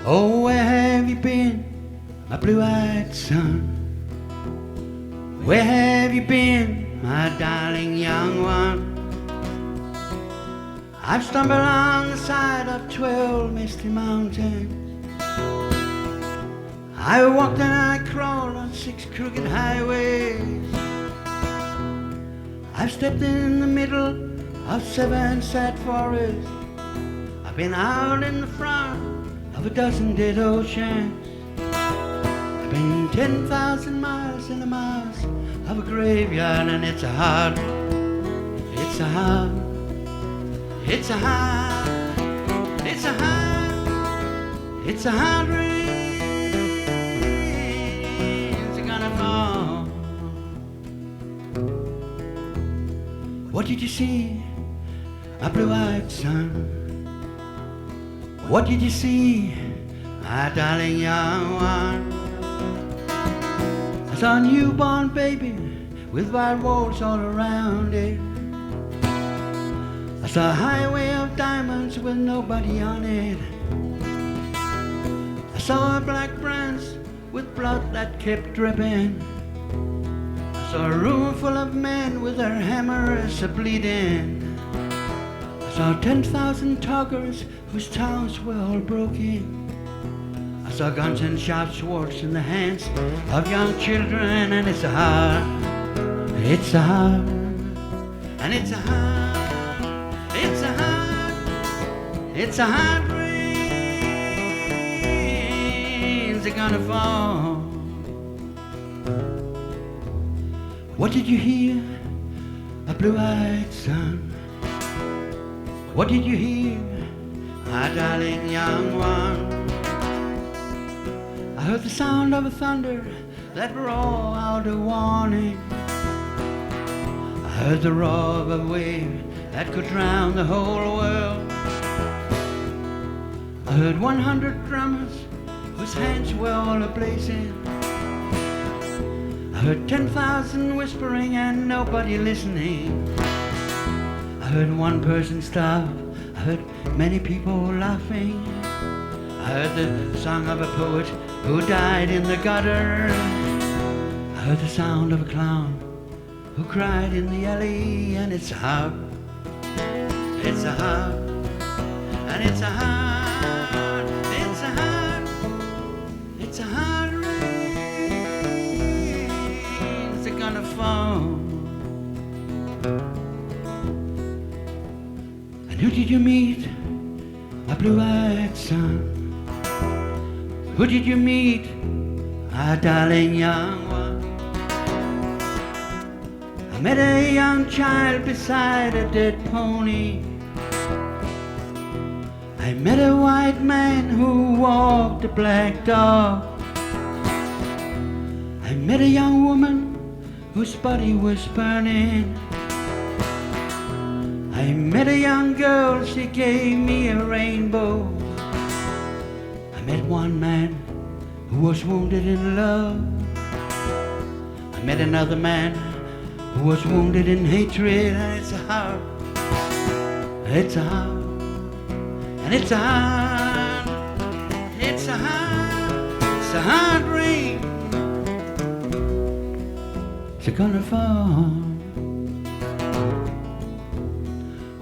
Oh, where have you been, my blue-eyed son? Where have you been, my darling young one? I've stumbled on the side of 12 misty mountains. I walked and I crawled on 6 crooked highways. I've stepped in the middle of 7 sad forests. I've been out in the front of a dozen dead oceans. I've been 10,000 miles in the mouth of a graveyard, and it's a hard, it's a hard, it's a hard, it's a hard, it's a hard rain's gonna fall. What did you see, my blue-eyed son? What did you see, my darling young one? I saw a newborn baby with white walls all around it. I saw a highway of diamonds with nobody on it. I saw a black branch with blood that kept dripping. I saw a room full of men with their hammers a-bleeding. I saw 10,000 talkers whose tongues were all broken. I saw guns and sharp swords in the hands of young children, and it's a hard, it's a hard, and it's a hard, it's a hard, it's a hard rain's gonna fall. What did you hear, a blue-eyed son? What did you hear, my darling young one? I heard the sound of a thunder that roared out a warning. I heard the roar of a wave that could drown the whole world. I heard 100 drummers whose hands were all a-blazing. I heard 10,000 whispering and nobody listening. I heard one person stop, I heard many people laughing. I heard the song of a poet who died in the gutter. I heard the sound of a clown who cried in the alley, and it's a hard, it's a hard, and it's a hard, it's a hard, it's a hard rain's gonna fall. And who did you meet, my blue-eyed son? Who did you meet, my darling young one? I met a young child beside a dead pony. I met a white man who walked a black dog. I met a young woman whose body was burning. I met a young girl, she gave me a rainbow. I met one man who was wounded in love. I met another man who was wounded in hatred, and it's a hard, it's a hard, and it's a hard, it's a hard, it's a hard rain. It's gonna fall.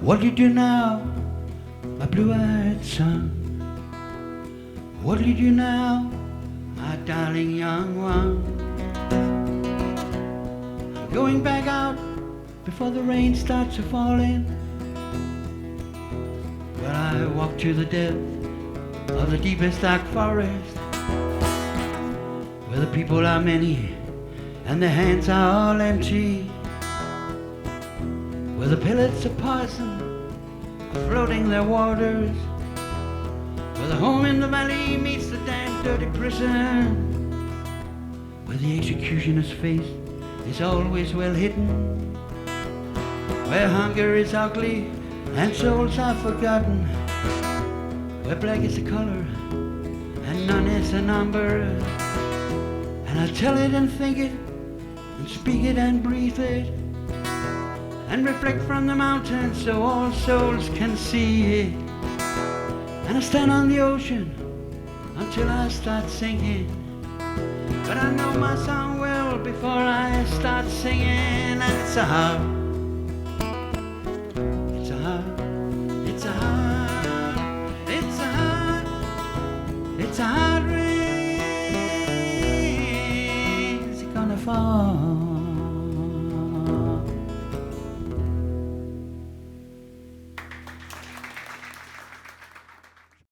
What do you do now, my blue-eyed son? What do you do now, my darling young one? I'm going back out before the rain starts to fall in. Well, I walk to the depth of the deepest dark forest, where the people are many and their hands are all empty, where the pellets of poison are floating their waters, where the home in the valley meets the damn dirty prison, where the executioner's face is always well hidden, where hunger is ugly and souls are forgotten, where black is the color and none is the number. And I tell it and think it and speak it and breathe it, and reflect from the mountains so all souls can see it. And I stand on the ocean until I start sinking, but I know my song well before I start singing. And it's a hard, it's a hard, it's a hard, it's a hard, it's a hard rain. Is it gonna fall?